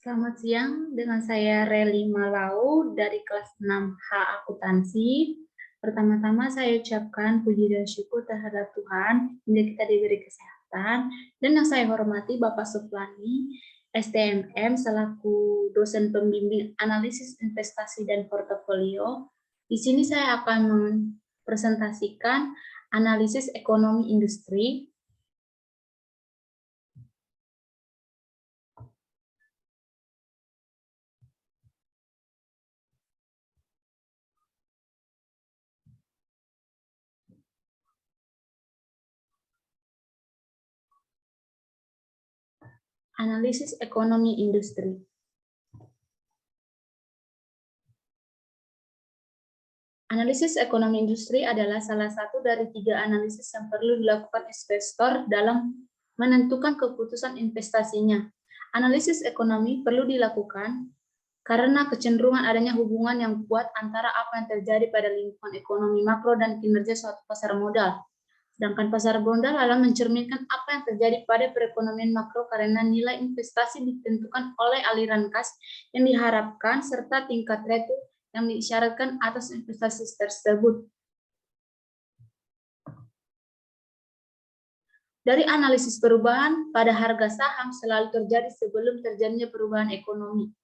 Selamat siang, dengan saya Reli Malau dari kelas 6H Akuntansi. Pertama-tama saya ucapkan puji dan syukur terhadap Tuhan hingga kita diberi kesehatan. Dan yang saya hormati Bapak Suplani, STMM selaku dosen pembimbing analisis investasi dan portofolio. Di sini saya akan mempresentasikan analisis ekonomi industri. Analisis ekonomi industri. Analisis ekonomi industri adalah salah satu dari 3 analisis yang perlu dilakukan investor dalam menentukan keputusan investasinya. Analisis ekonomi perlu dilakukan karena kecenderungan adanya hubungan yang kuat antara apa yang terjadi pada lingkungan ekonomi makro dan kinerja suatu pasar modal. Sedangkan pasar modal adalah mencerminkan apa yang terjadi pada perekonomian makro karena nilai investasi ditentukan oleh aliran kas yang diharapkan serta tingkat return yang disyaratkan atas investasi tersebut. Dari analisis perubahan pada harga saham selalu terjadi sebelum terjadinya perubahan ekonomi.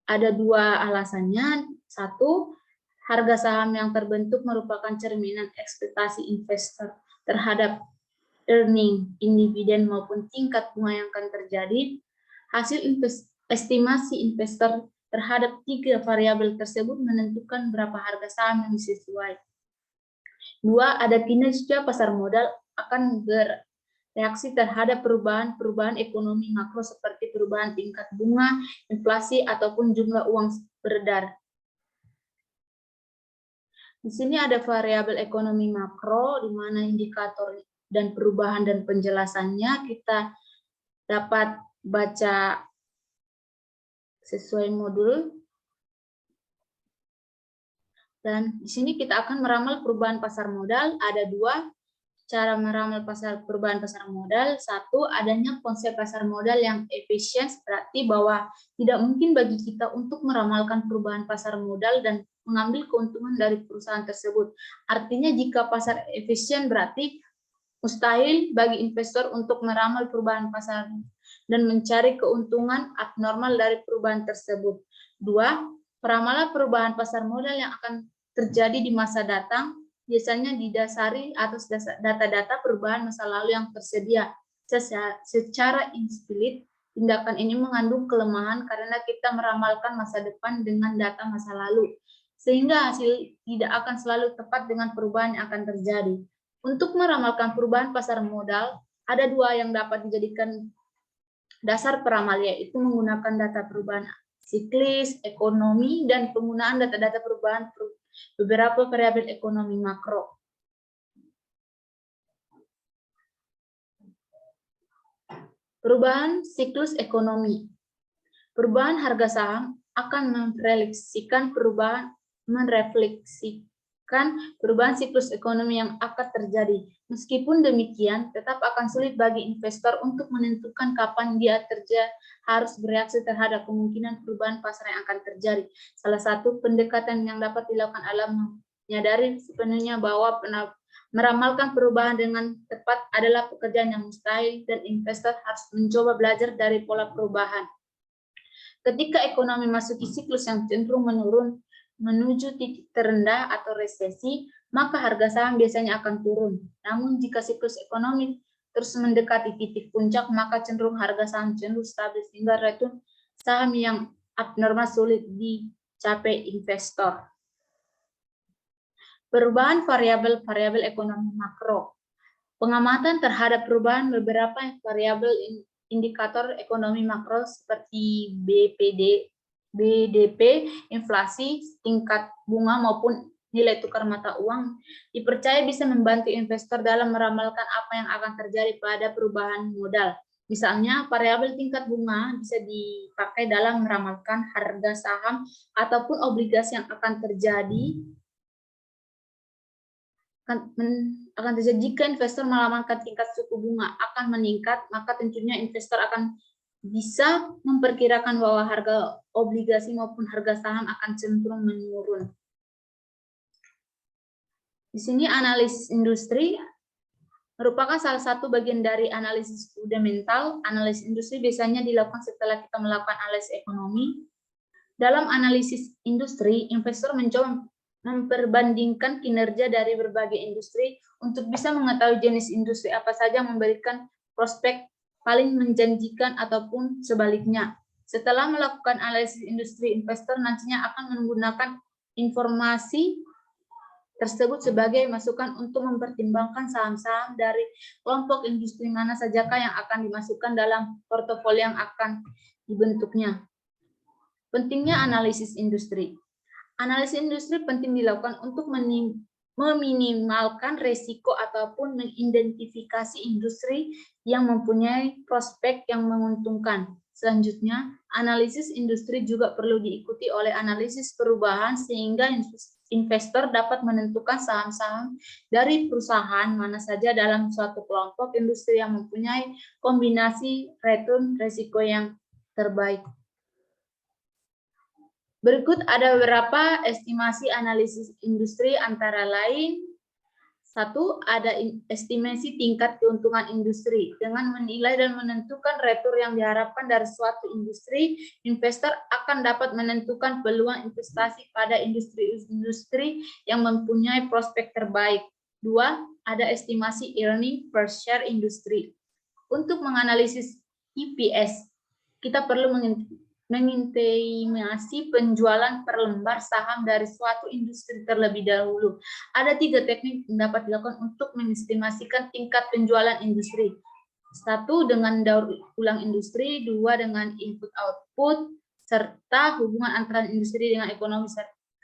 Ada 2 alasannya. 1, harga saham yang terbentuk merupakan cerminan ekspektasi investor terhadap earning, dividen maupun tingkat bunga yang akan terjadi. Hasil estimasi investor terhadap 3 variabel tersebut menentukan berapa harga saham yang sesuai. 2, ada kinerja pasar modal akan bereaksi terhadap perubahan ekonomi makro seperti perubahan tingkat bunga, inflasi, ataupun jumlah uang beredar. Di sini ada variabel ekonomi makro, di mana indikator dan perubahan dan penjelasannya kita dapat baca sesuai modul. Dan di sini kita akan meramal perubahan pasar modal. Ada 2 cara meramal perubahan pasar modal. 1, adanya konsep pasar modal yang efisien, berarti bahwa tidak mungkin bagi kita untuk meramalkan perubahan pasar modal dan mengambil keuntungan dari perusahaan tersebut. Artinya jika pasar efisien berarti mustahil bagi investor untuk meramal perubahan pasar dan mencari keuntungan abnormal dari perubahan tersebut. 2, peramalan perubahan pasar modal yang akan terjadi di masa datang biasanya didasari atas data-data perubahan masa lalu yang tersedia. Secara implisit, tindakan ini mengandung kelemahan karena kita meramalkan masa depan dengan data masa lalu, sehingga hasil tidak akan selalu tepat dengan perubahan yang akan terjadi. Untuk meramalkan perubahan pasar modal, ada 2 yang dapat dijadikan dasar peramal, yaitu menggunakan data perubahan siklis, ekonomi, dan penggunaan data-data perubahan beberapa variabel ekonomi makro. Perubahan siklus ekonomi. Perubahan harga saham akan merefleksikan perubahan siklus ekonomi yang akan terjadi. Meskipun demikian, tetap akan sulit bagi investor untuk menentukan kapan dia harus bereaksi terhadap kemungkinan perubahan pasar yang akan terjadi. Salah satu pendekatan yang dapat dilakukan adalah menyadari sepenuhnya bahwa meramalkan perubahan dengan tepat adalah pekerjaan yang mustahil dan investor harus mencoba belajar dari pola perubahan. Ketika ekonomi masuki siklus yang cenderung menurun menuju titik terendah atau resesi, maka harga saham biasanya akan turun. Namun jika siklus ekonomi terus mendekati titik puncak, maka cenderung harga saham cenderung stabil sehingga return saham yang abnormal sulit dicapai investor. Perubahan variabel ekonomi makro. Pengamatan terhadap perubahan beberapa variabel indikator ekonomi makro seperti BDP, inflasi, tingkat bunga maupun nilai tukar mata uang dipercaya bisa membantu investor dalam meramalkan apa yang akan terjadi pada perubahan modal. Misalnya, variabel tingkat bunga bisa dipakai dalam meramalkan harga saham ataupun obligasi yang akan terjadi jika investor meramalkan tingkat suku bunga akan meningkat, maka tentunya investor akan bisa memperkirakan bahwa harga obligasi maupun harga saham akan cenderung menurun. Di sini analisis industri merupakan salah satu bagian dari analisis fundamental. Analisis industri biasanya dilakukan setelah kita melakukan analisis ekonomi. Dalam analisis industri, investor mencoba memperbandingkan kinerja dari berbagai industri untuk bisa mengetahui jenis industri apa saja yang memberikan prospek paling menjanjikan ataupun sebaliknya. Setelah melakukan analisis industri, investor nantinya akan menggunakan informasi tersebut sebagai masukan untuk mempertimbangkan saham-saham dari kelompok industri mana sajakah yang akan dimasukkan dalam portofolio yang akan dibentuknya. Pentingnya analisis industri. Analisis industri penting dilakukan untuk meminimalkan risiko ataupun mengidentifikasi industri yang mempunyai prospek yang menguntungkan. Selanjutnya, analisis industri juga perlu diikuti oleh analisis perubahan sehingga investor dapat menentukan saham-saham dari perusahaan mana saja dalam suatu kelompok industri yang mempunyai kombinasi return risiko yang terbaik. Berikut ada beberapa estimasi analisis industri antara lain. 1. Ada estimasi tingkat keuntungan industri. Dengan menilai dan menentukan return yang diharapkan dari suatu industri, investor akan dapat menentukan peluang investasi pada industri-industri yang mempunyai prospek terbaik. 2. Ada estimasi earning per share industri. Untuk menganalisis EPS, kita perlu mengintimasi penjualan per lembar saham dari suatu industri terlebih dahulu. Ada 3 teknik yang dapat dilakukan untuk mengestimasikan tingkat penjualan industri. 1. Dengan daur ulang industri, 2. Dengan input-output, serta hubungan antara industri dengan ekonomi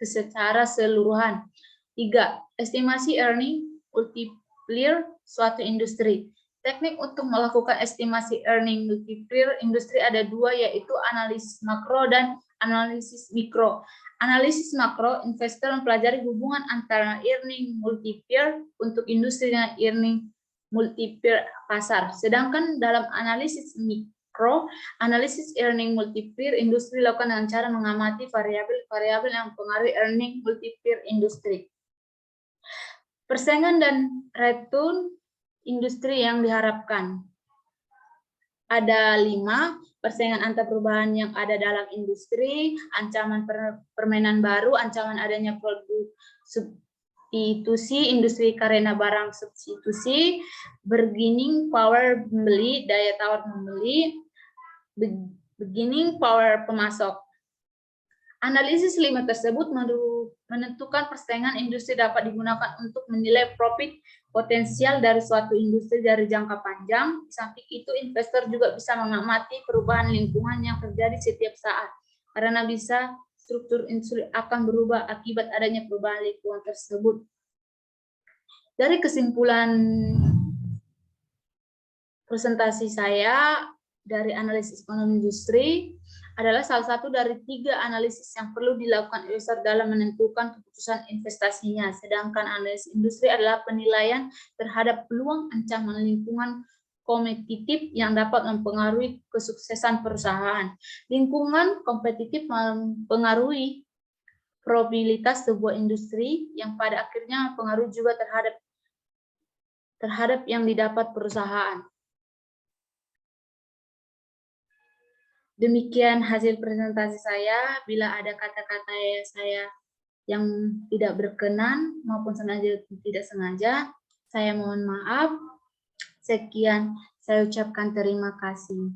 secara keseluruhan. 3. Estimasi earning multiplier suatu industri. Teknik untuk melakukan estimasi earning multiplier industri ada 2, yaitu analisis makro dan analisis mikro. Analisis makro, investor mempelajari hubungan antara earning multiplier untuk industri dengan earning multiplier pasar. Sedangkan dalam analisis mikro, analisis earning multiplier industri dilakukan dengan cara mengamati variabel-variabel yang mempengaruhi earning multiplier industri. Persaingan dan return industri yang diharapkan. Ada 5, persaingan antar perubahan yang ada dalam industri, ancaman permainan baru, ancaman adanya produk substitusi industri karena barang substitusi, bargaining power pembeli, daya tawar pembeli, bargaining power pemasok. Analisis 5 tersebut menentukan persaingan industri dapat digunakan untuk menilai profit potensial dari suatu industri dari jangka panjang. Di samping itu, investor juga bisa mengamati perubahan lingkungan yang terjadi setiap saat, karena bisa struktur industri akan berubah akibat adanya perubahan lingkungan tersebut. Dari kesimpulan presentasi saya dari analisis ekonomi industri, adalah salah satu dari 3 analisis yang perlu dilakukan investor dalam menentukan keputusan investasinya. Sedangkan analisis industri adalah penilaian terhadap peluang ancaman lingkungan kompetitif yang dapat mempengaruhi kesuksesan perusahaan. Lingkungan kompetitif mempengaruhi probabilitas sebuah industri yang pada akhirnya mempengaruhi juga terhadap yang didapat perusahaan. Demikian hasil presentasi saya. Bila ada kata-kata saya yang tidak berkenan maupun sengaja tidak sengaja, saya mohon maaf. Sekian, saya ucapkan terima kasih.